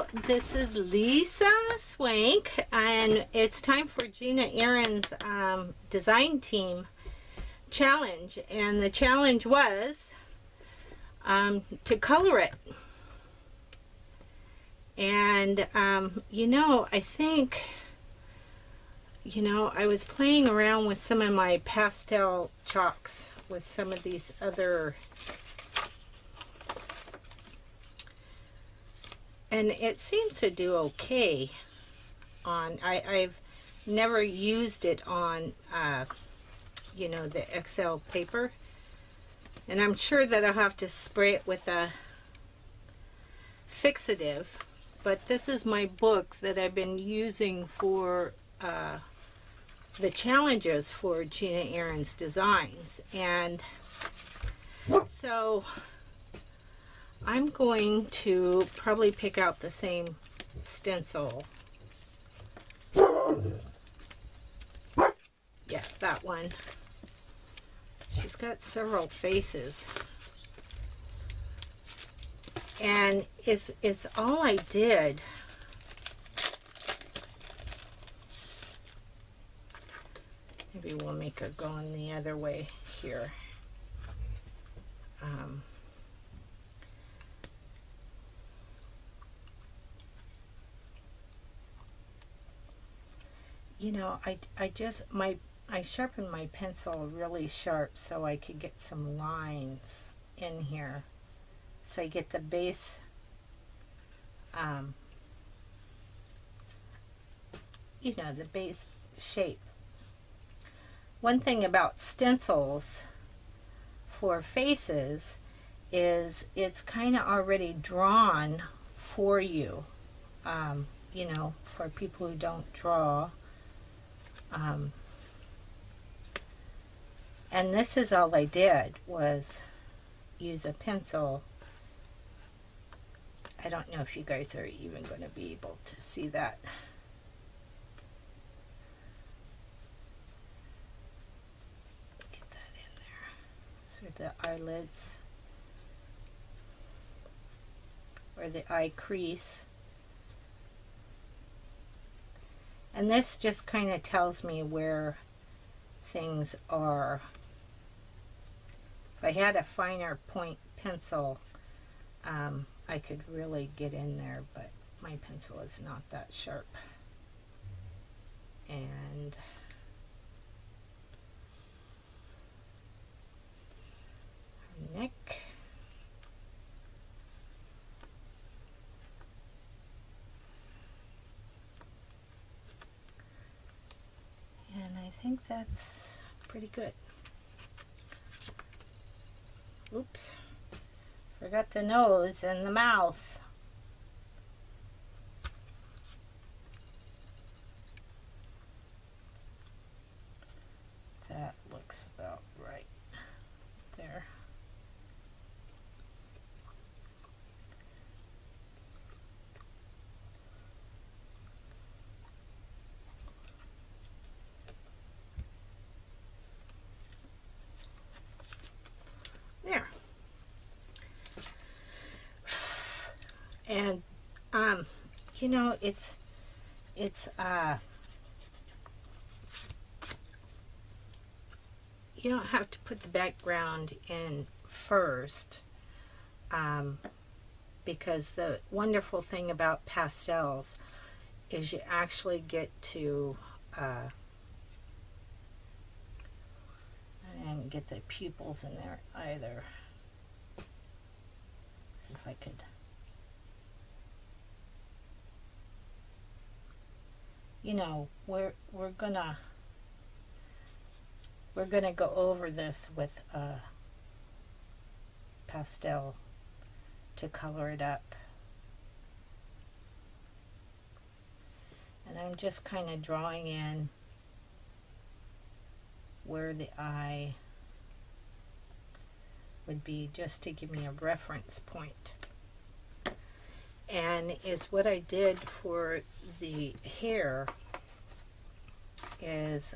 Hello, this is Lisa Swank, and it's time for Gina Aaron's design team challenge. And the challenge was to color it. And I think, I was playing around with some of my pastel chalks with some of these other, and it seems to do okay on, I've never used it on, the XL paper. And I'm sure that I'll have to spray it with a fixative. But this is my book that I've been using for the challenges for Gina Aaron's designs. And so I'm going to probably pick out the same stencil. Yeah, that one. She's got several faces. And it's all I did. Maybe we'll make her go in the other way here. I sharpened my pencil really sharp so I could get some lines in here. So I get the base, the base shape. One thing about stencils for faces is it's kind of already drawn for you, for people who don't draw. And this is all I did, was use a pencil. I don't know if you guys are even going to be able to see that. Get that in there. So the eyelids, or the eye crease. And this just kind of tells me where things are. If I had a finer point pencil, I could really get in there, but my pencil is not that sharp. And her neck. And I think that's pretty good. Oops. Forgot the nose and the mouth. That looks about right there. There. And you don't have to put the background in first, because the wonderful thing about pastels is you actually get to I didn't get the pupils in there either. See if I could. We're gonna go over this with pastel to color it up. And I'm just kind of drawing in where the eye would be, just to give me a reference point. And is what I did for the hair is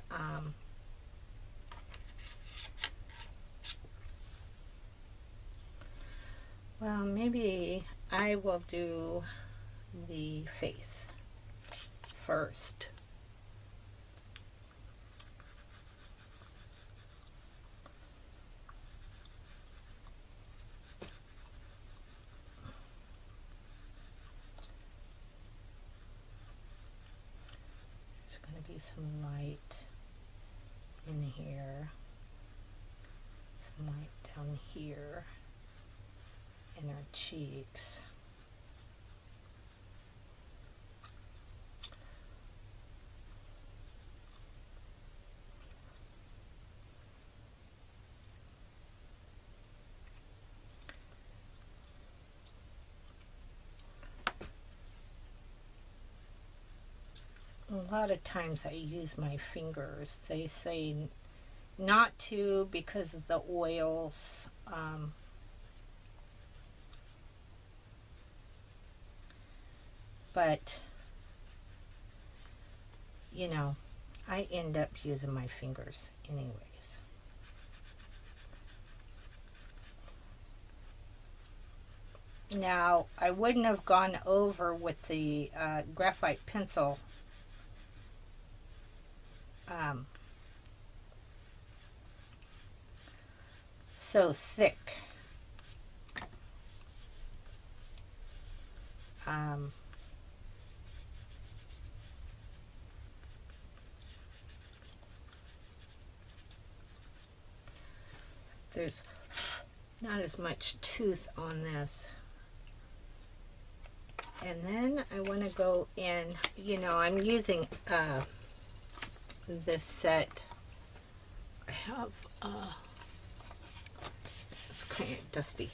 well, maybe I will do the face first. There's going to be some light in here, some light down here in her cheeks. A lot of times I use my fingers. They say not to because of the oils. But, you know, I end up using my fingers anyways. Now, I wouldn't have gone over with the graphite pencil so thick. There's not as much tooth on this. And then I want to go in, you know, I'm using this set. I have, it's kind of dusty.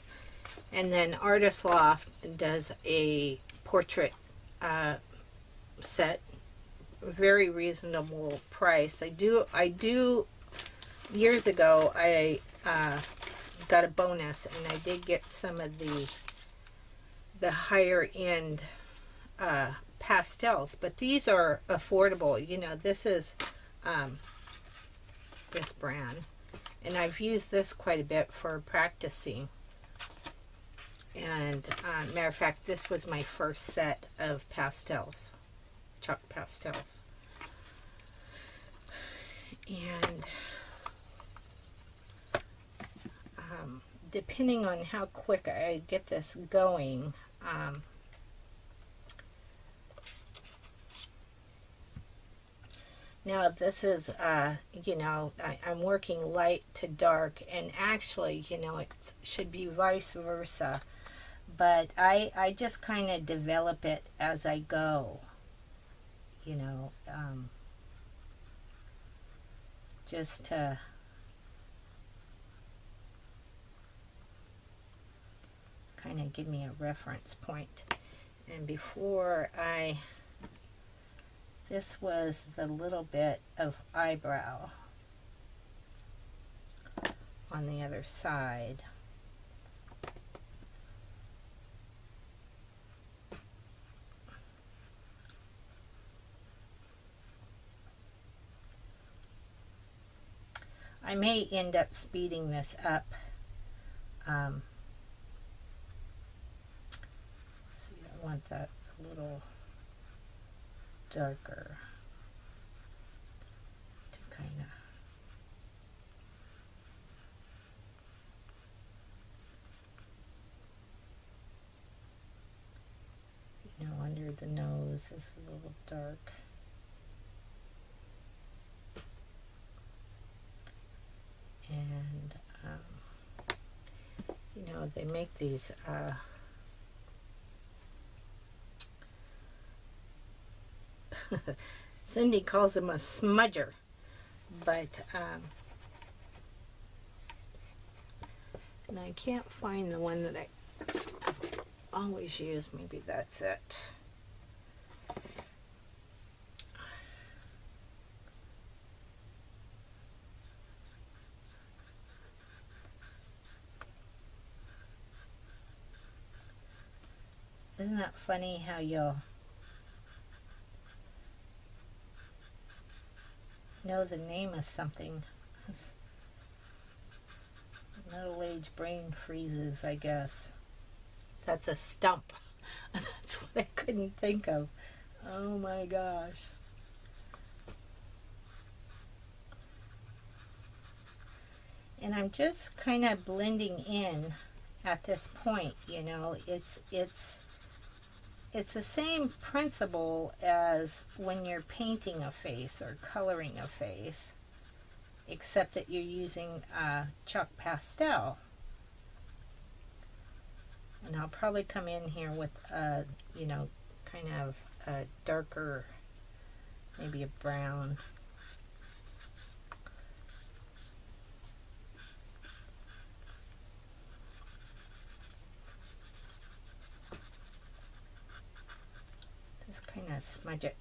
And then Artist Loft does a portrait set, very reasonable price. I do, years ago, I got a bonus and I did get some of the higher end pastels, but these are affordable. You know, this is this brand, and I've used this quite a bit for practicing. And matter of fact, this was my first set of pastels, chalk pastels. And depending on how quick I get this going, now this is, you know, I'm working light to dark, and actually, you know, it should be vice versa. But I just kind of develop it as I go, you know, just to kind of give me a reference point. And before this was the little bit of eyebrow on the other side. I may end up speeding this up. See, I want that a little darker to kind of under the nose is a little dark. And you know, they make these Cindy calls them a smudger, but and I can't find the one that I always use. Maybe that's it. Isn't that funny how you'll know the name of something? Middle-aged brain freezes, I guess. That's a stump. That's what I couldn't think of. Oh my gosh. And I'm just kind of blending in at this point, you know. It's the same principle as when you're painting a face or coloring a face, except that you're using chalk pastel. And I'll probably come in here with you know, kind of a darker, maybe a brown. Just kind of smudge it.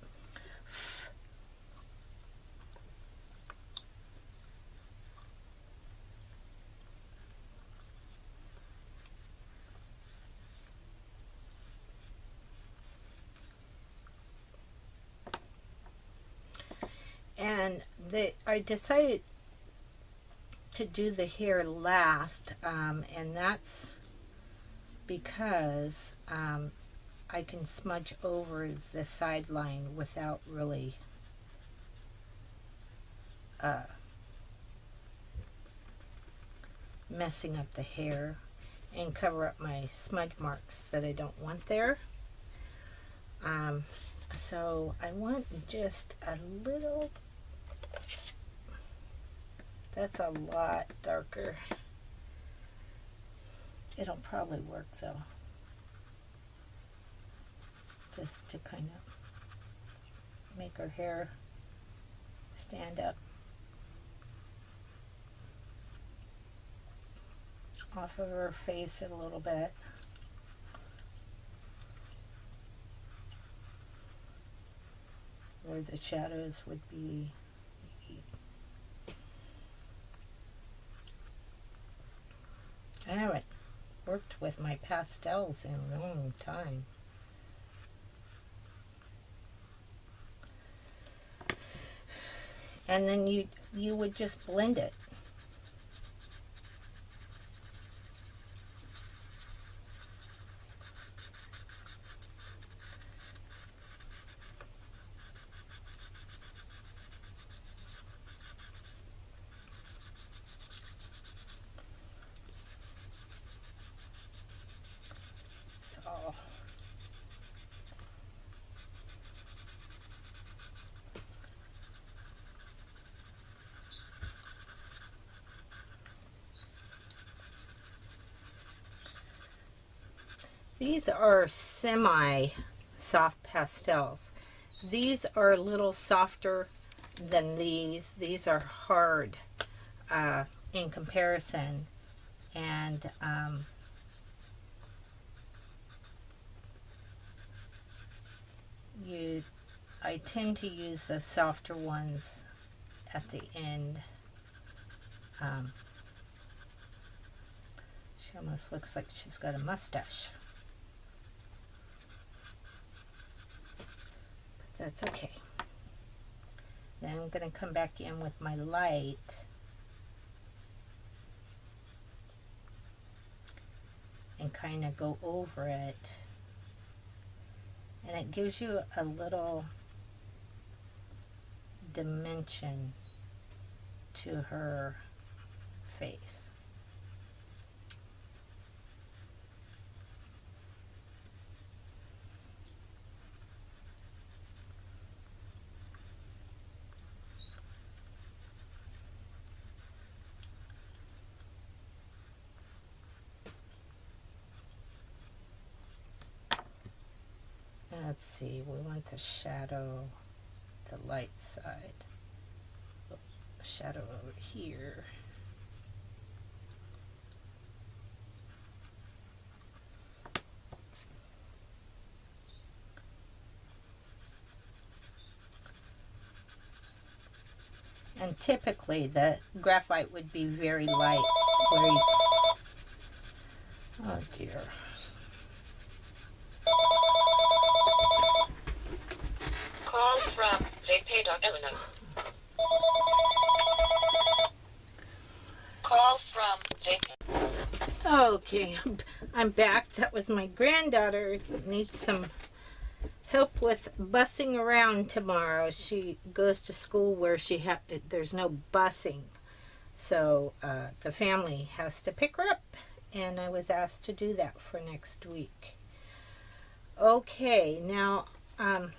And I decided to do the hair last, and that's because I can smudge over the sideline without really messing up the hair, and cover up my smudge marks that I don't want there. So I want just a little. That's a lot darker. It'll probably work though. Just to kind of make her hair stand up off of her face a little bit. Where the shadows would be. I haven't worked with my pastels in a long time. And then you would just blend it. So these are semi-soft pastels. These are a little softer than these. These are hard in comparison. And I tend to use the softer ones at the end. She almost looks like she's got a mustache. But that's okay. Then I'm going to come back in with my light. And kind of go over it. And it gives you a little dimension to her face. Let's see, we want the shadow, the light side, shadow over here. And typically the graphite would be very light. Oh dear. Call from JP.Illinois. Call from JP. Okay, I'm back. That was my granddaughter that needs some help with busing around tomorrow. She goes to school where there's no busing. So the family has to pick her up, and I was asked to do that for next week. Okay, now I'm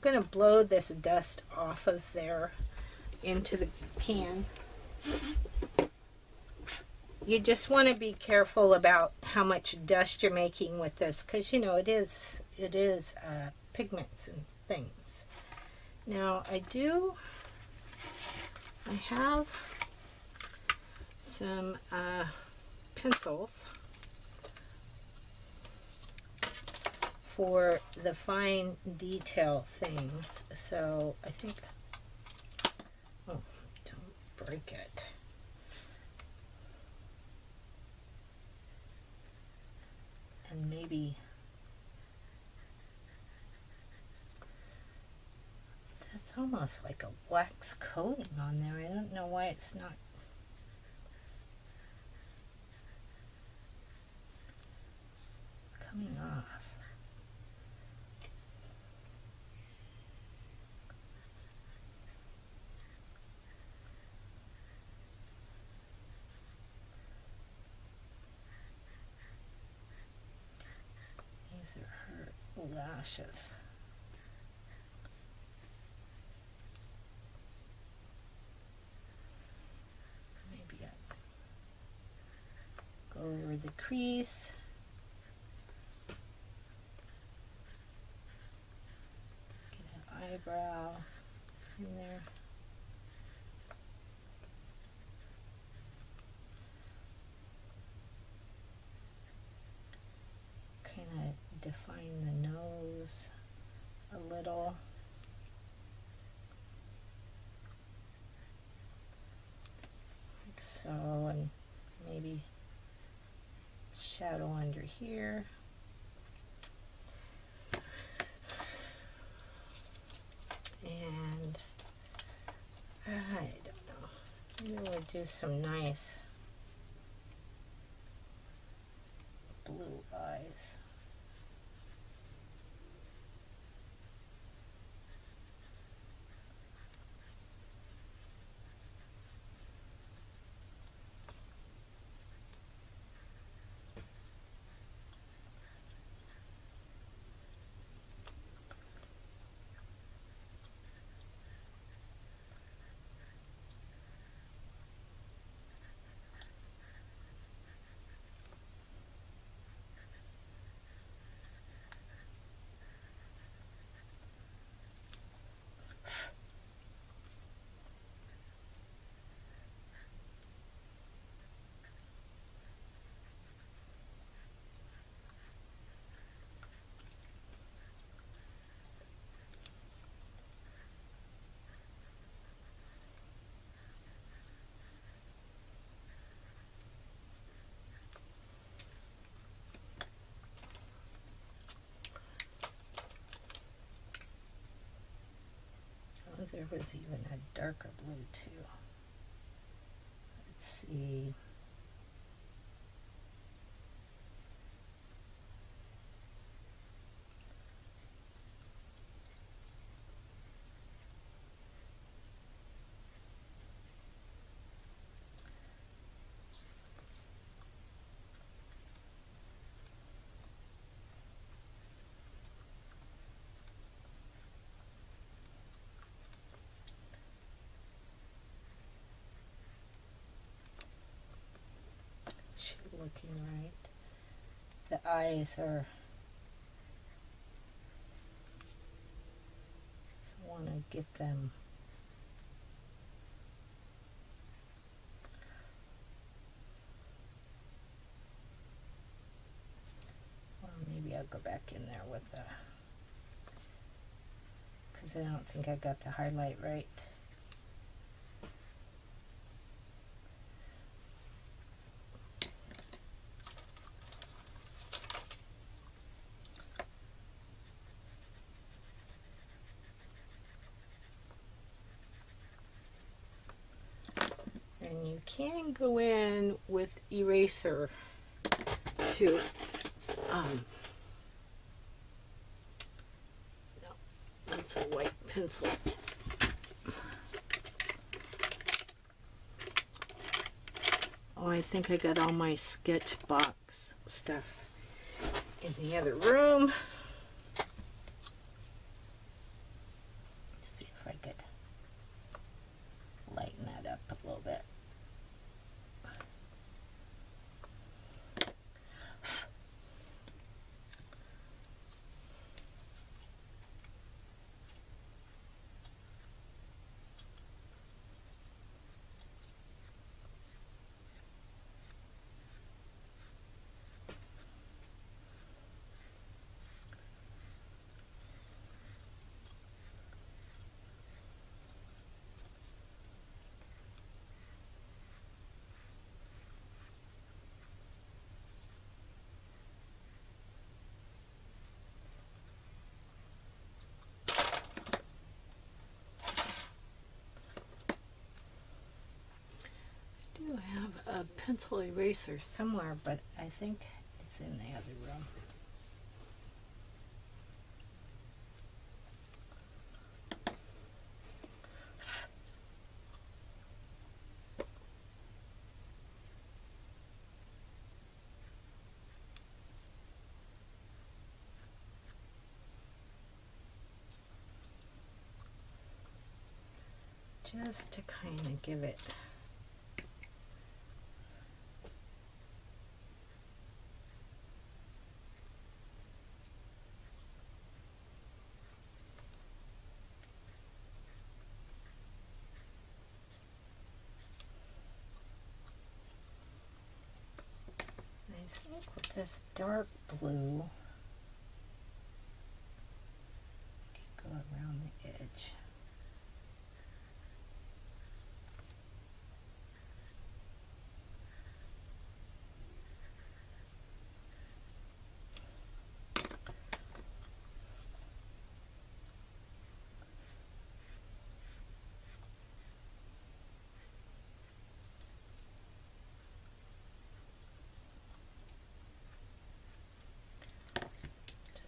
going to blow this dust off of there into the can. You just want to be careful about how much dust you're making with this, because you know it is pigments and things. Now I have some pencils for the fine detail things. So I think, oh, don't break it. And maybe that's almost like a wax coating on there. I don't know why it's not coming off. These are her lashes. Maybe I go over the crease. Get an eyebrow in there. Kind of define the nose a little. Like so, and maybe shadow under here. And I don't know, maybe we'll do some nice blue eyes. Oh, there was even a darker blue too. Let's see. Looking right. The eyes are, I want to get them or maybe I'll go back in there with the, because I don't think I got the highlight right. And you can go in with eraser to no, that's a white pencil. Oh, I think I got all my sketch box stuff in the other room. See if I could lighten that up a little bit. I do have a pencil eraser somewhere, but I think it's in the other room. Just to kind of give it I think with this dark blue, go around the edge.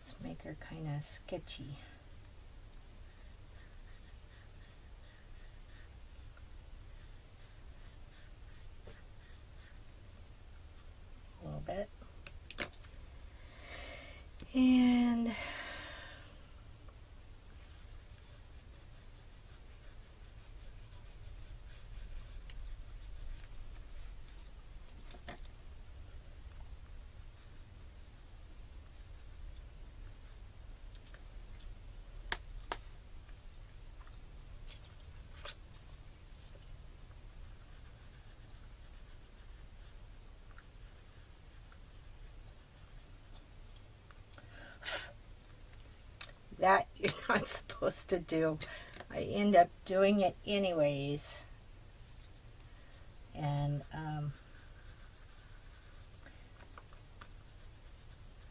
Just make her kind of sketchy. A little bit. And that you're not supposed to do. I end up doing it anyways. And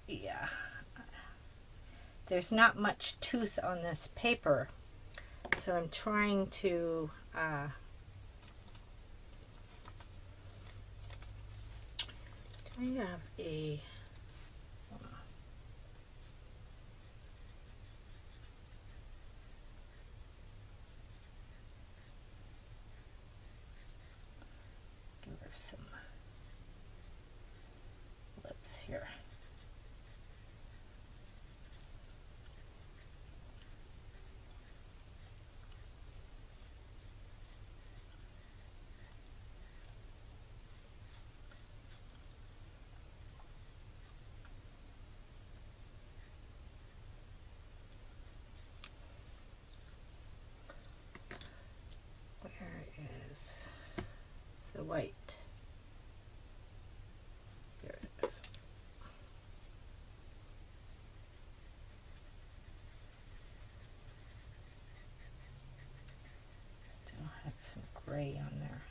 yeah, there's not much tooth on this paper, so I'm trying to I have a give her some lips here. Where is the white? There it is. Still had some gray on there.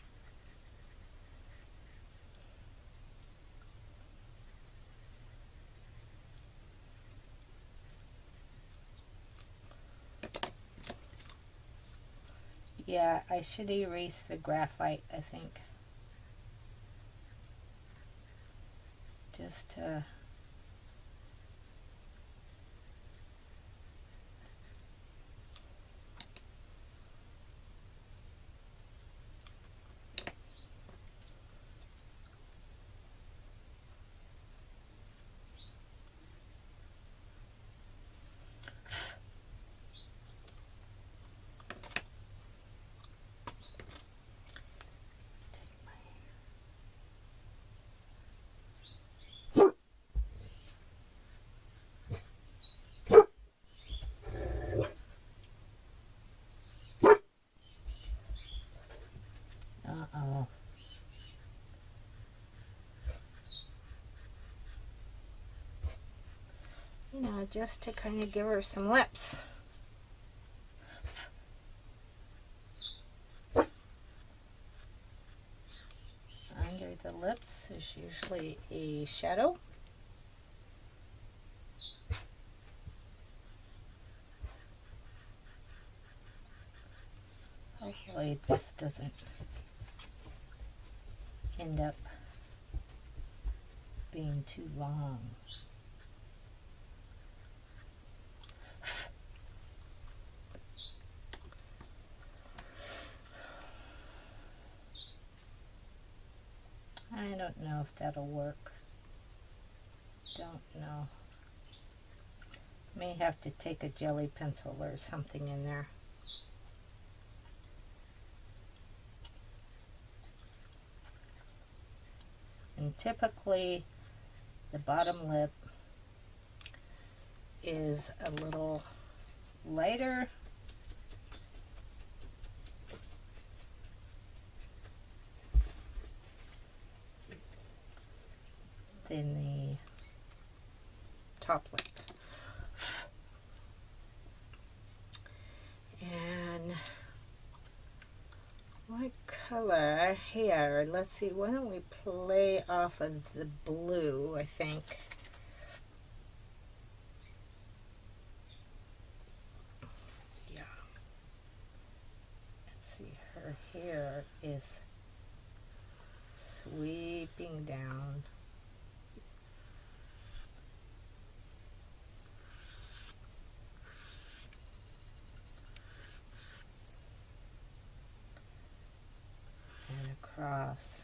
Yeah, I should erase the graphite, I think. just uh-oh. You know, just to kind of give her some lips. Under the lips is usually a shadow. Hopefully this doesn't end up being too long. I don't know if that'll work. Don't know. May have to take a jelly pencil or something in there. And typically the bottom lip is a little lighter than the top lip. And what color here? Let's see, why don't we play off of the blue, I think. Yeah. Let's see, her hair is sweeping down. And across.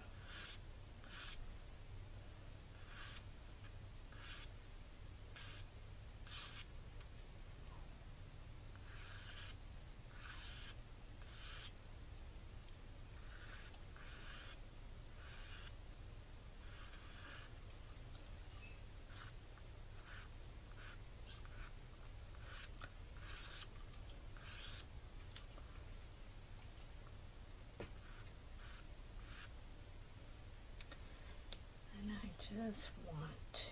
And I just want to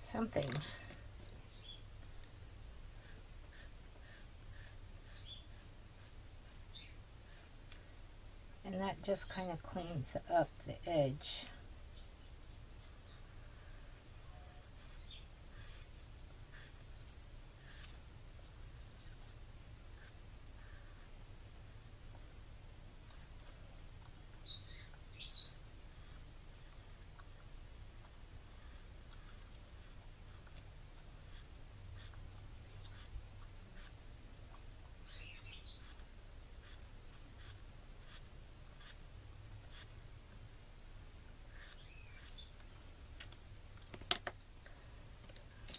something. And that just kind of cleans up the edge.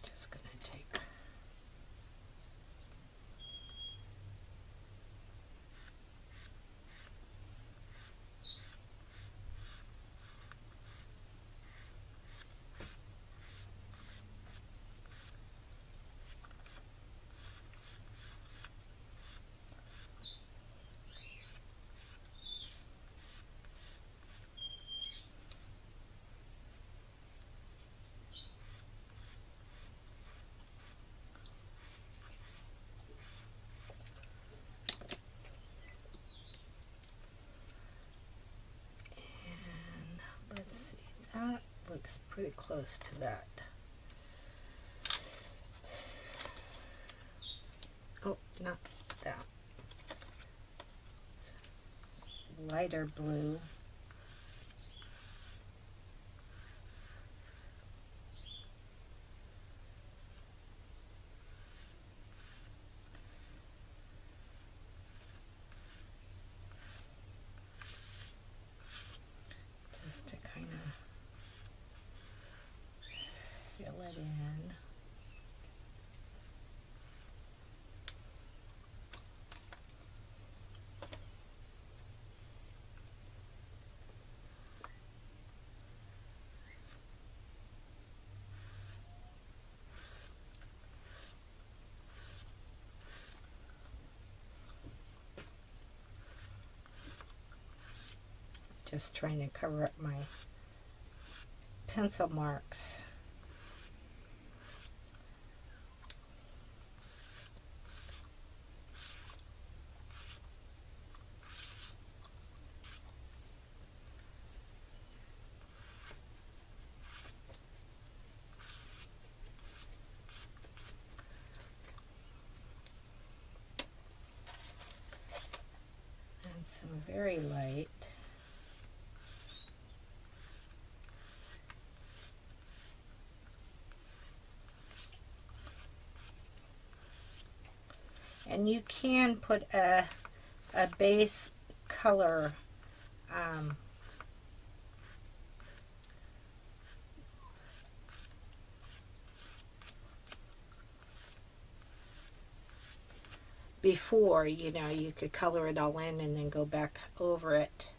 Just gonna take let's see, that looks pretty close to that. not that. Lighter blue. Just to kind of fill it in. Just trying to cover up my pencil marks. And some very light. And you can put a base color before, you know, you could color it all in and then go back over it.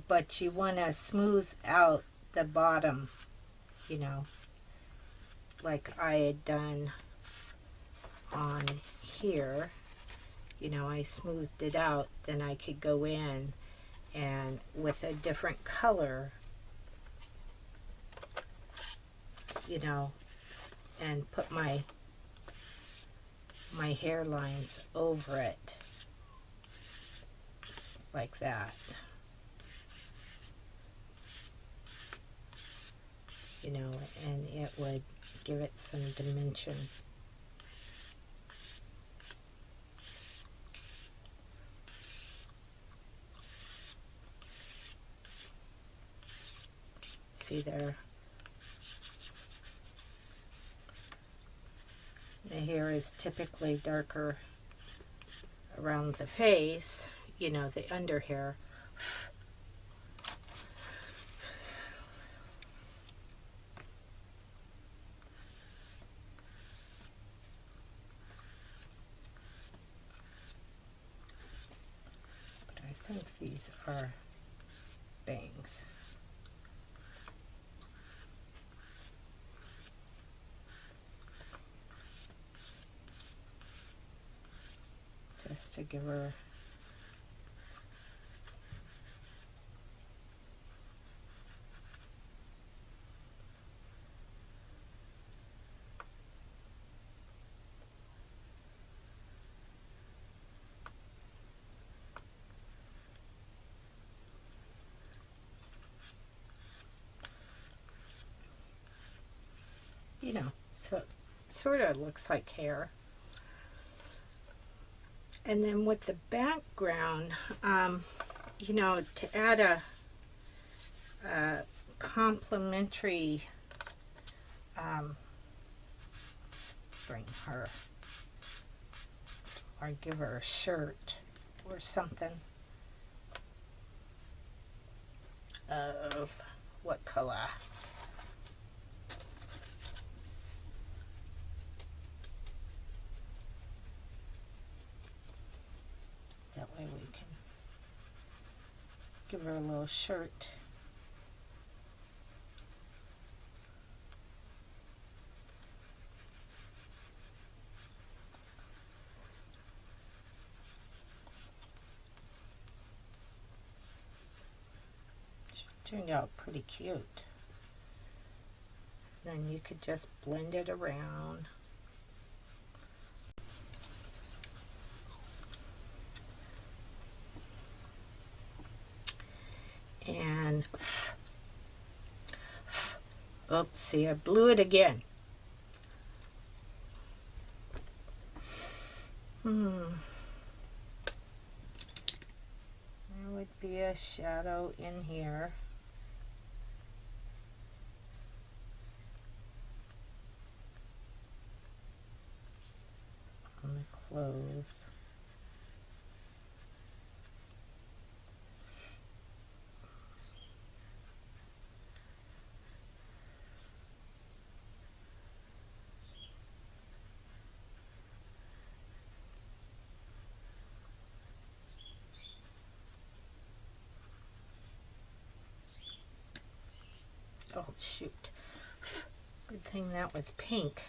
But you want to smooth out the bottom, you know, like I had done on here. You know, I smoothed it out, then I could go in and with a different color, you know, and put my hairlines over it like that. You know, and it would give it some dimension. See there? The hair is typically darker around the face, you know, the under hair. But I think these are bangs. Just to give her you know, so it sort of looks like hair. And then with the background, you know, to add a complementary, bring her, or give her a shirt or something of what color? That way we can give her a little shirt. She turned out pretty cute. Then you could just blend it around. Oops, see, I blew it again. There would be a shadow in here. On the clothes. Oh, shoot. Good thing that was pink.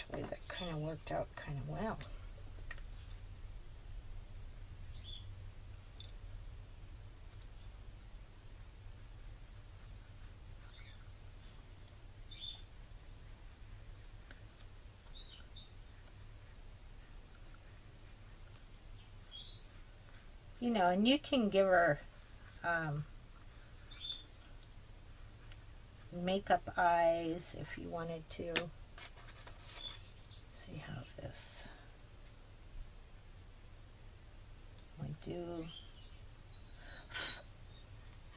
Actually, that kind of worked out kind of well. You know, and you can give her makeup eyes if you wanted to. See how this, we do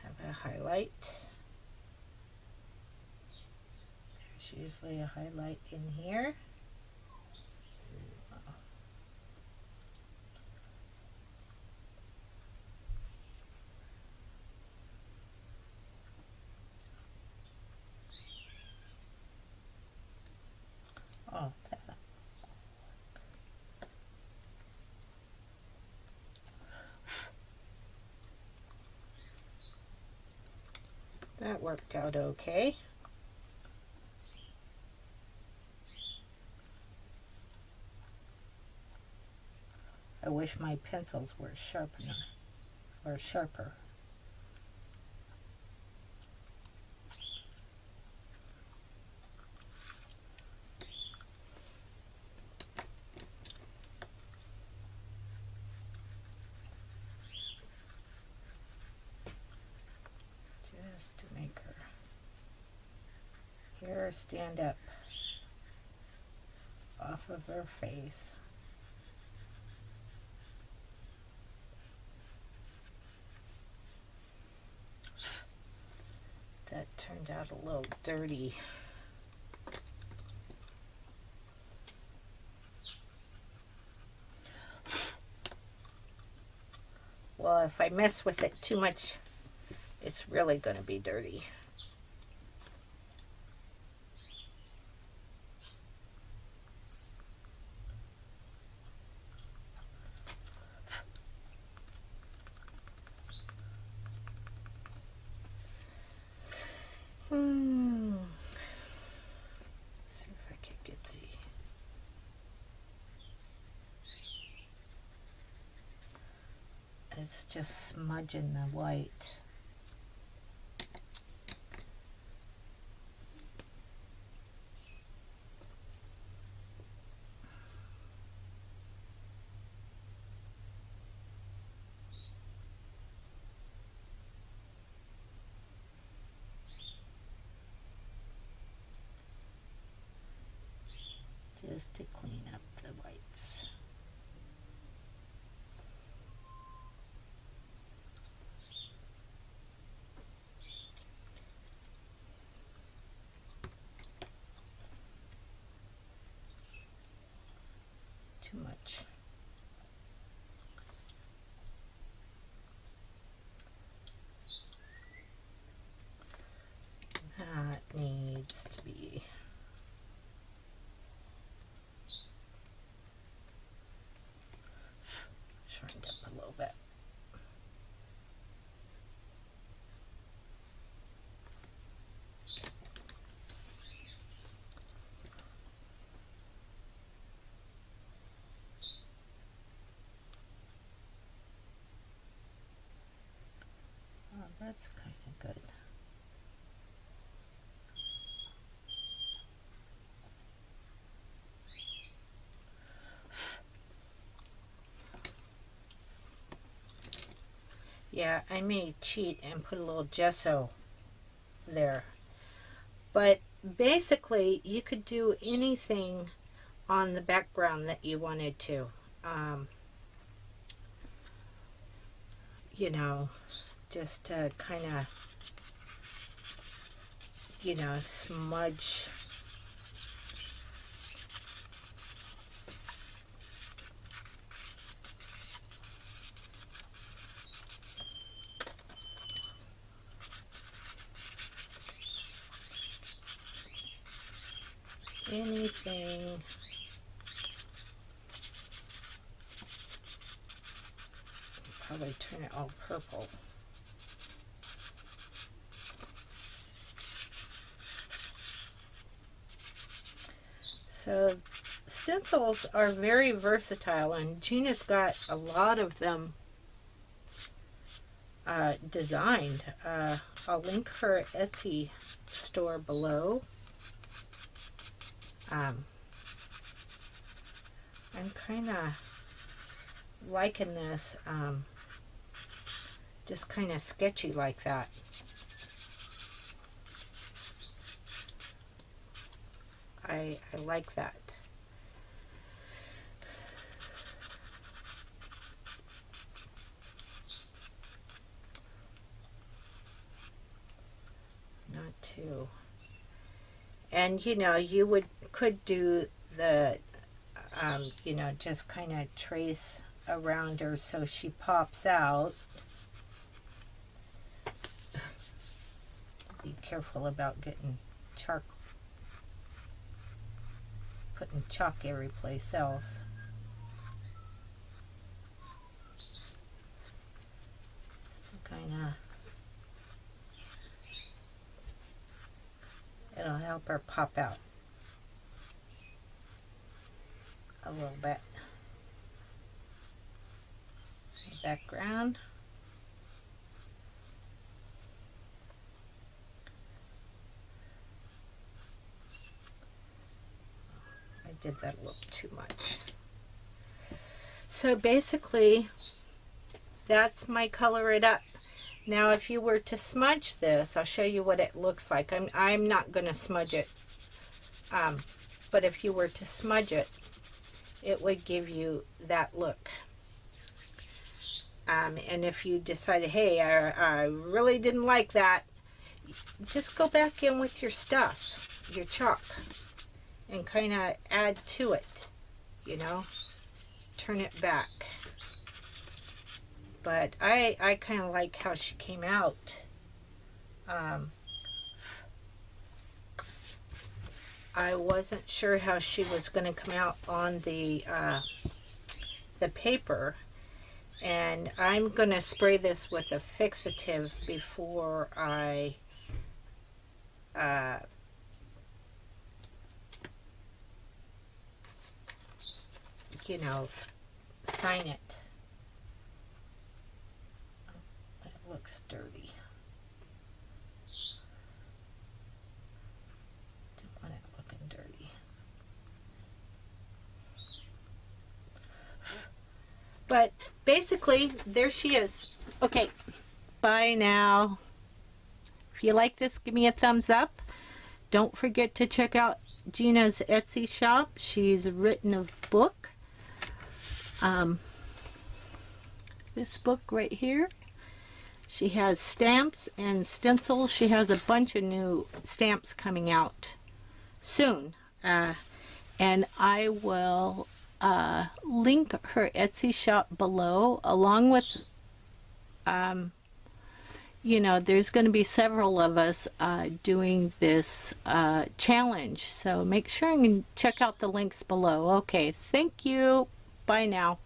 have a highlight. There's usually a highlight in here. Oh, that worked out okay. I wish my pencils were sharpener or sharper. Just to make her hair stand up off of her face. That turned out a little dirty. Well, if I mess with it too much, it's really going to be dirty. See if I can get the... It's just smudging the white. Just to clean up the whites. Too much. That needs to be sharpened up a little bit. Yeah, I may cheat and put a little gesso there. But basically, you could do anything on the background that you wanted to. You know, just to kind of, you know, smudge. Anything. Probably turn it all purple. So stencils are very versatile, and Gina's got a lot of them designed. I'll link her Etsy store below. I'm kind of liking this, just kind of sketchy like that. I like that. Not too. And you know, you could do the, you know, just kind of trace around her so she pops out. Be careful about getting putting chalk every place else. Still kind of, it'll help her pop out a little bit. Background. I did that a little too much. So basically, that's my color it up. Now if you were to smudge this, I'll show you what it looks like. I'm not going to smudge it, but if you were to smudge it, it would give you that look. And if you decided, hey, I really didn't like that, just go back in with your stuff, your chalk, and kind of add to it, you know, turn it back. But I kind of like how she came out. I wasn't sure how she was going to come out on the paper. And I'm going to spray this with a fixative before I you know, sign it. It looks dirty. Don't want it looking dirty. But basically, there she is. Okay, bye now. If you like this, give me a thumbs up. Don't forget to check out Gina's Etsy shop. She's written a book. This book right here. She has stamps and stencils. She has a bunch of new stamps coming out soon. And I will link her Etsy shop below, along with, you know, there's going to be several of us doing this challenge. So make sure and check out the links below. Okay, thank you. Bye now.